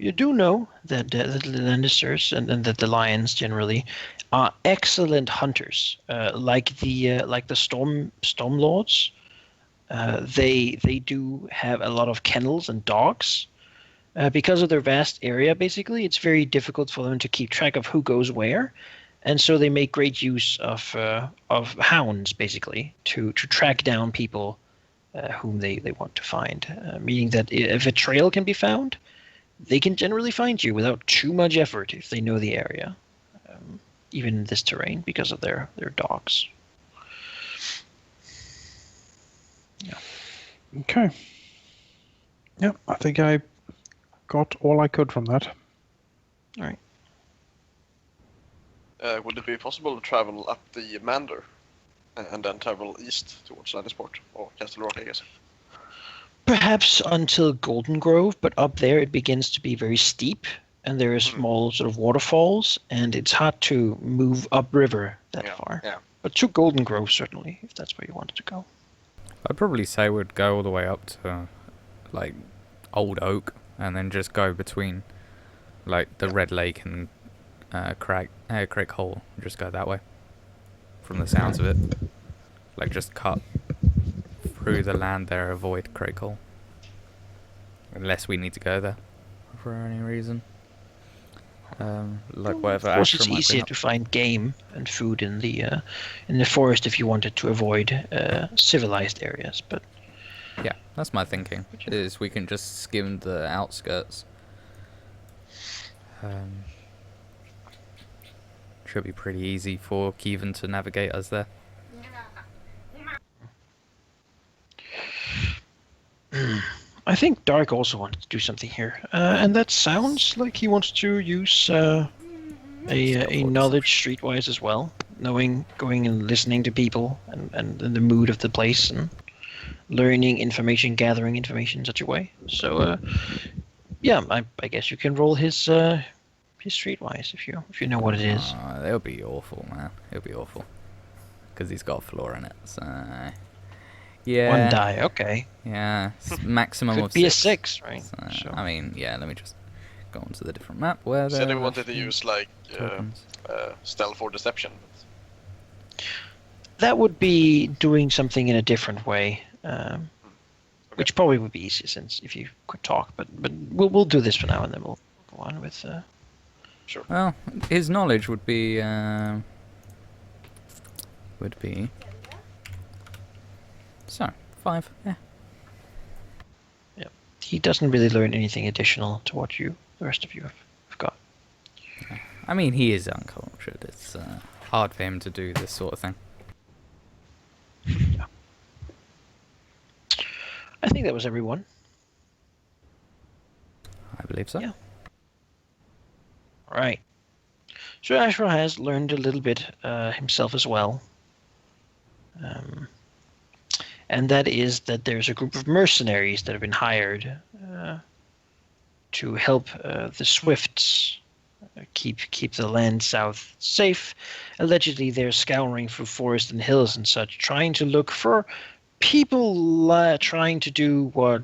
You do know that the Lannisters and that the Lions generally are excellent hunters, like the Storm Lords. They do have a lot of kennels and dogs. Because of their vast area, basically, it's very difficult for them to keep track of who goes where, and so they make great use of hounds, basically, to track down people whom they want to find. Meaning that if a trail can be found, they can generally find you without too much effort if they know the area, even in this terrain, because of their dogs. Yeah. Okay. Yeah, I think I got all I could from that. All right. would it be possible to travel up the Mander and then travel east towards Lannisport or Castle Rock, I guess? Perhaps until Golden Grove, but up there it begins to be very steep, and there are small sort of waterfalls, and it's hard to move upriver that far. Yeah. But to Golden Grove, certainly, if that's where you wanted to go. I'd probably say we'd go all the way up to, like, Old Oak, and then just go between, like, the Red Lake and Craig Hole. Just go that way. From the sounds of it. Like, just cut through the land there, avoid Craig Hole. Unless we need to go there for any reason. Like whatever. Of course, Ashram it's might easier bring to find game and food in the forest if you wanted to avoid civilized areas. But yeah, that's my thinking. Is we can just skim the outskirts. Should be pretty easy for Kevin to navigate us there. I think Dark also wanted to do something here, and that sounds like he wants to use a knowledge streetwise as well, knowing, going and listening to people and the mood of the place and learning information, gathering information in such a way. So, yeah, I guess you can roll his streetwise if you know what it is. It'll be awful, man. It'll be awful because he's got a flaw in it. So. Yeah. 1 die, okay. Yeah, maximum Could of be 6. a 6, right? So, Sure. I mean, yeah, let me just go onto the different map where Said he there wanted to use like tokens. stealth or deception. That would be doing something in a different way, which probably would be easier since if you could talk. But we'll do this for now, and then we'll go on with. Sure. Well, his knowledge would be so 5. Yeah. He doesn't really learn anything additional to what the rest of you have got. I mean, he is uncultured. It's hard for him to do this sort of thing. Yeah. I think that was everyone. I believe so. Yeah. All right. So Ashra has learned a little bit himself as well. And that is that there's a group of mercenaries that have been hired to help the Swifts keep the land south safe. Allegedly, they're scouring through forest and hills and such, trying to look for people trying to do what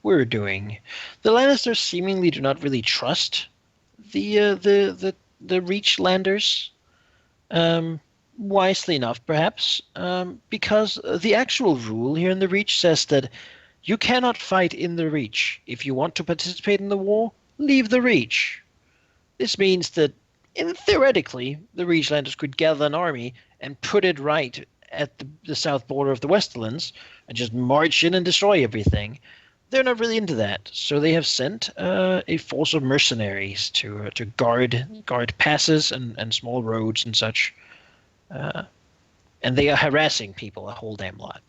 we're doing. The Lannisters seemingly do not really trust the Reachlanders. Wisely enough, perhaps, because the actual rule here in the Reach says that you cannot fight in the Reach. If you want to participate in the war, leave the Reach. This means that, theoretically, the Reachlanders could gather an army and put it right at the south border of the Westerlands and just march in and destroy everything. They're not really into that, so they have sent a force of mercenaries to guard passes and small roads and such. And they are harassing people a whole damn lot.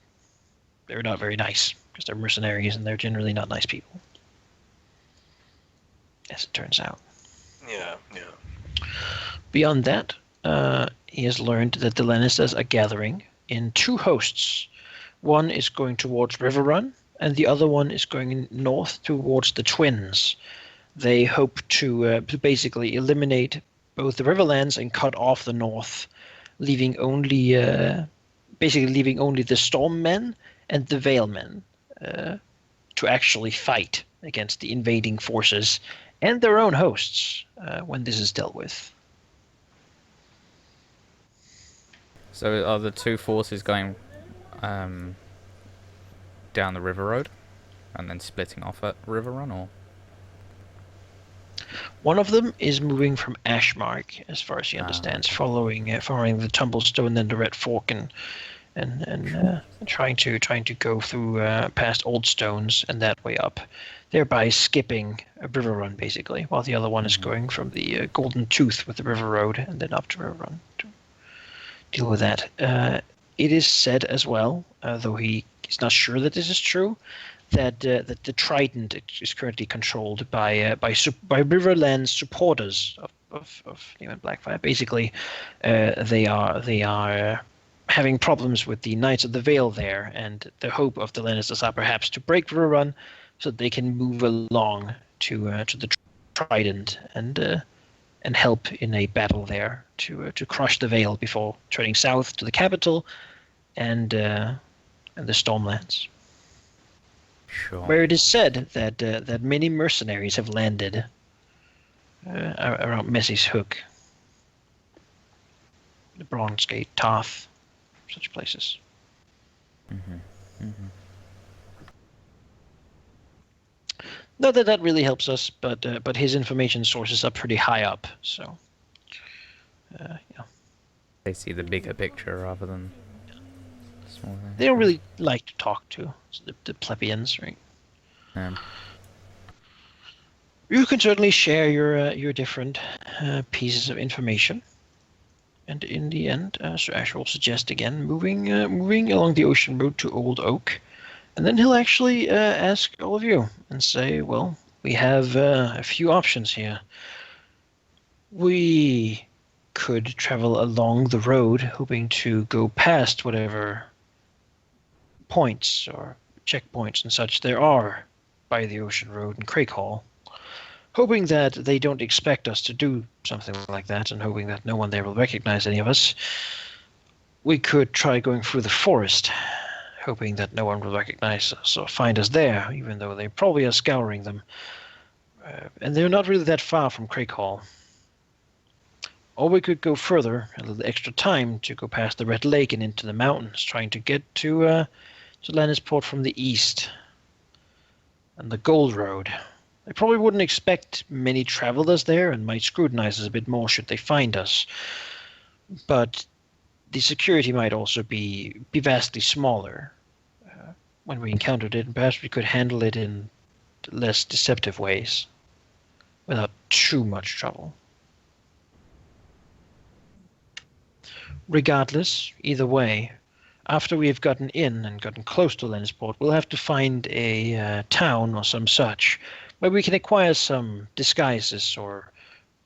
They're not very nice because they're mercenaries and they're generally not nice people, as it turns out. Yeah. Beyond that, he has learned that the Lannisters are gathering in 2 hosts. One is going towards Riverrun, and the other one is going north towards the Twins. They hope to basically eliminate both the Riverlands and cut off the north, leaving only the Stormmen and the Valemen to actually fight against the invading forces and their own hosts when this is dealt with. So are the 2 forces going down the river road and then splitting off at River Run, or? One of them is moving from Ashmark, as far as he understands, following the Tumblestone, then the Red Fork, and trying to go through past Old Stones and that way up, thereby skipping a River Run basically, while the other one is going from the Golden Tooth with the River Road and then up to River Run to deal with that. It is said as well, though he is not sure that this is true, that the Trident is currently controlled by Riverland supporters of Name and Blackfire. Basically, they are having problems with the Knights of the Vale there, and the hope of the Lannisters are perhaps to break Riverrun so that they can move along to the Trident and help in a battle there to crush the Vale before turning south to the capital and the Stormlands, Sure. where it is said that many mercenaries have landed around Messy's Hook, the Bronze Gate, Tarth, such places. Not that that really helps us, but his information sources are pretty high up, so yeah. They see the bigger picture rather than smaller. They don't really like to talk to the plebeians, right? You can certainly share your different pieces of information, and in the end, Sir Ash will suggest again moving along the ocean road to Old Oak, and then he'll actually ask all of you and say, "Well, we have a few options here. We could travel along the road, hoping to go past whatever points or checkpoints and such there are by the ocean road in Craighall, hoping that they don't expect us to do something like that, and hoping that no one there will recognize any of us. We could try going through the forest, hoping that no one will recognize us or find us there, even though they probably are scouring them. And they're not really that far from Craighall. Or we could go further, a little extra time, to go past the Red Lake and into the mountains, trying to get to Lannisport from the east. And the Gold Road. They probably wouldn't expect many travelers there and might scrutinize us a bit more should they find us. But the security might also be vastly smaller when we encountered it, and perhaps we could handle it in less deceptive ways without too much trouble. Regardless, either way, after we have gotten in and gotten close to Lannisport, we'll have to find a town or some such where we can acquire some disguises or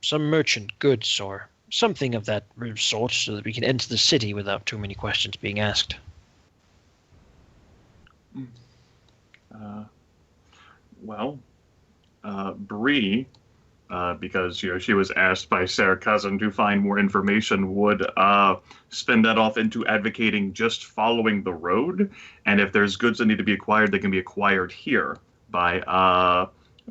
some merchant goods or something of that sort so that we can enter the city without too many questions being asked. Bree, because she was asked by Sarah Cousin to find more information, would spend that off into advocating just following the road, and if there's goods that need to be acquired, they can be acquired here by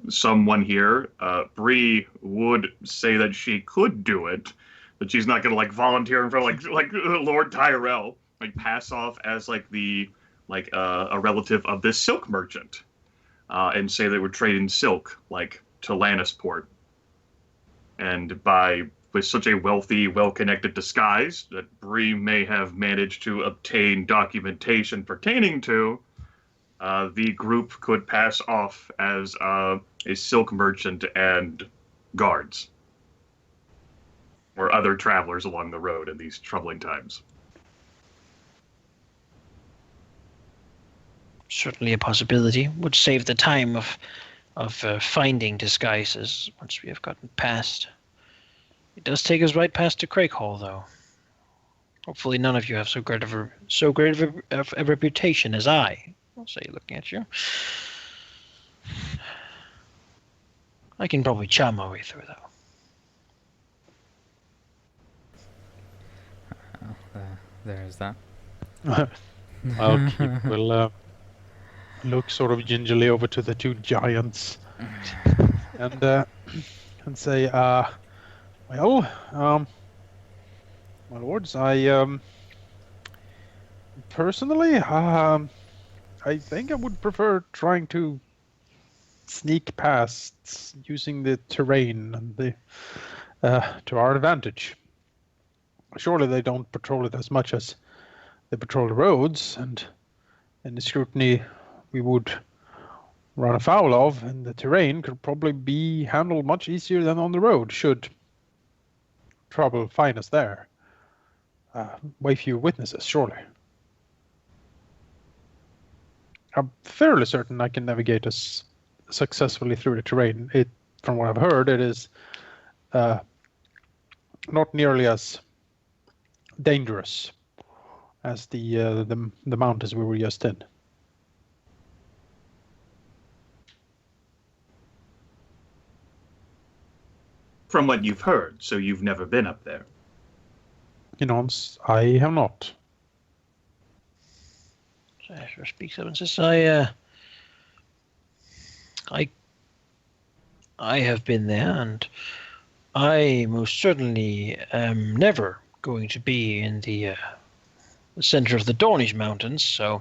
someone here. Bree would say that she could do it, but she's not gonna volunteer in front of like Lord Tyrell, pass off as a relative of this silk merchant, and say they were trading silk to Lannisport. And with such a wealthy, well-connected disguise that Bree may have managed to obtain documentation pertaining to, the group could pass off as a silk merchant and guards or other travelers along the road in these troubling times. Certainly a possibility. Would save the time of finding disguises once we have gotten past. It does take us right past to Craighall, though. Hopefully none of you have so great of a reputation as I. I'll say, looking at you. I can probably charm my way through, though. There's that. We'll look sort of gingerly over to the two giants and say, well, my lords, I personally, I think I would prefer trying to sneak past using the terrain and to our advantage. Surely they don't patrol it as much as they patrol the roads, and the scrutiny we would run afoul of in the terrain could probably be handled much easier than on the road, should trouble find us there. Way few witnesses, surely. I'm fairly certain I can navigate us successfully through the terrain. From what I've heard, it is not nearly as dangerous as the mountains we were just in. From what you've heard, so you've never been up there. I have not. Asher speaks up and says, I have been there, and I most certainly am never going to be in the center of the Dornish Mountains, so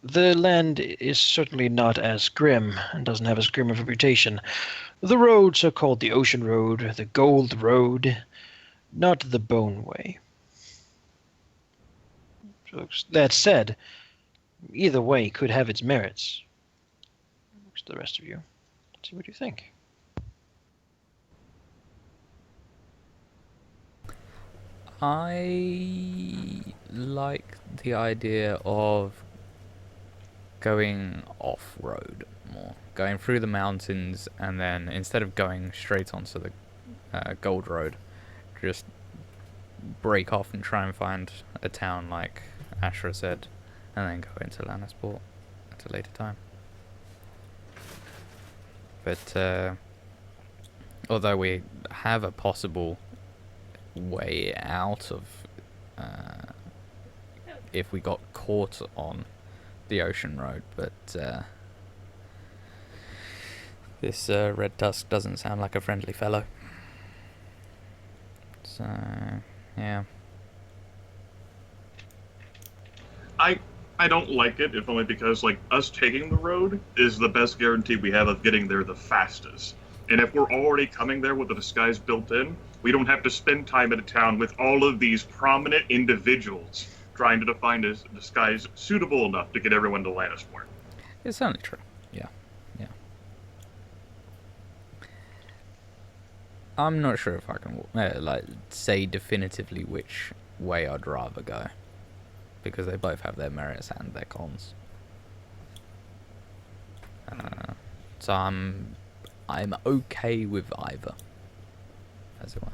the land is certainly not as grim and doesn't have as grim a reputation. The roads are called the Ocean Road, the Gold Road, not the Bone Way. Folks, that said, either way could have its merits. Looks to the rest of you. Let's see what you think. I like the idea of going off-road more. Going through the mountains, and then instead of going straight onto the Gold Road, just break off and try and find a town like Ashra said, and then go into Lannisport at a later time. But although we have a possible way out of if we got caught on the Ocean Road, but this Red Tusk doesn't sound like a friendly fellow. So, yeah. I don't like it, if only because, like, us taking the road is the best guarantee we have of getting there the fastest. And if we're already coming there with the disguise built in, we don't have to spend time in a town with all of these prominent individuals trying to find a disguise suitable enough to get everyone to Lannisport. It's certainly true. Yeah. I'm not sure if I can say definitively which way I'd rather go, because they both have their merits and their cons. So I'm okay with either, as it were.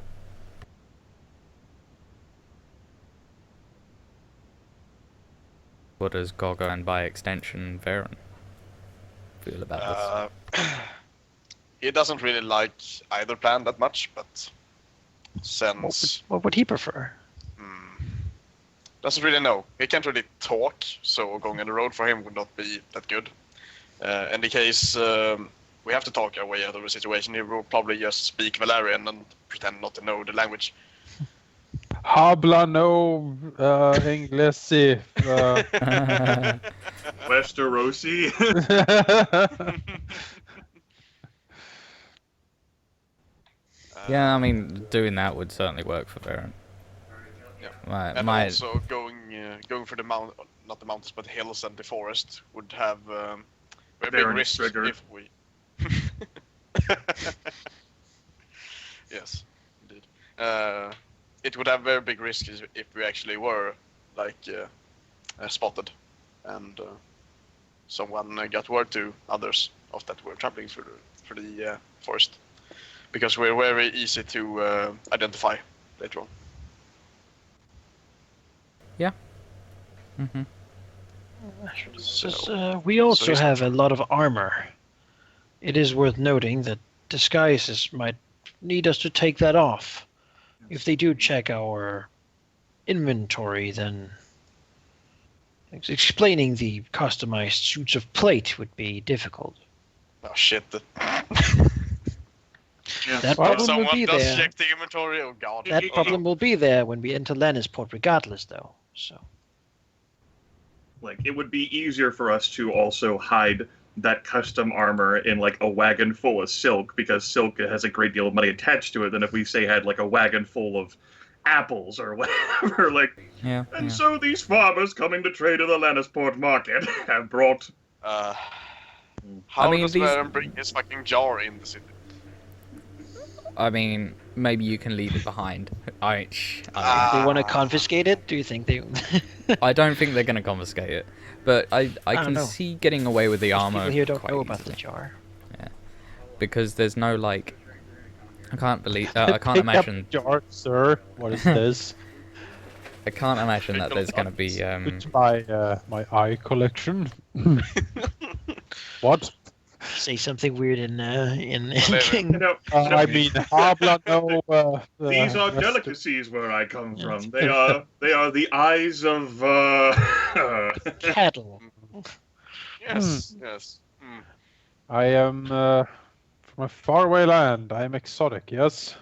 What does Goggo and by extension Varen feel about this? He doesn't really like either plan that much, but since What would he prefer? doesn't really know. He can't really talk, so going on the road for him would not be that good. In the case we have to talk our way out of the situation, he will probably just speak Valerian and pretend not to know the language. Habla no Inglesi. Westerosi. Yeah, I mean, doing that would certainly work for Varen. Yeah. And also going for the not the mountains, but the hills and the forest would have very big risks trigger. if we. Yes, indeed. It would have very big risks if we actually were spotted, and someone got word to others of that we're traveling through the forest, because we're very easy to identify later on. Yeah. Mm-hmm. We also have a lot of armor. It is worth noting that disguises might need us to take that off. If they do check our inventory, then explaining the customized suits of plate would be difficult. Oh shit! Yeah. That If problem will someone be does there. check the inventory, oh god. That problem will be there when we enter Lannisport regardless, though. So. Like, it would be easier for us to also hide that custom armor in, like, a wagon full of silk, because silk has a great deal of money attached to it, than if we, say, had, like, a wagon full of apples or whatever. Like, Yeah. and so these farmers coming to trade in the Lannisport market have brought... How I mean, does these- Varen bring his fucking jar in the city? I mean, maybe you can leave it behind. They want to confiscate it? Do you think they? I don't think they're going to confiscate it, but I don't can know. see getting away with the Most armor people here don't quite know about the easily. jar. Because there's no like, I can't imagine. Pick up jar, sir. What is this? I can't imagine that there's going to be. It's my eye collection. What? Say something weird in You know, I mean, habla no. These are rest- delicacies where I come Yeah. from. They are the eyes of cattle. yes, yes. I am from a faraway land. I am exotic. Yes.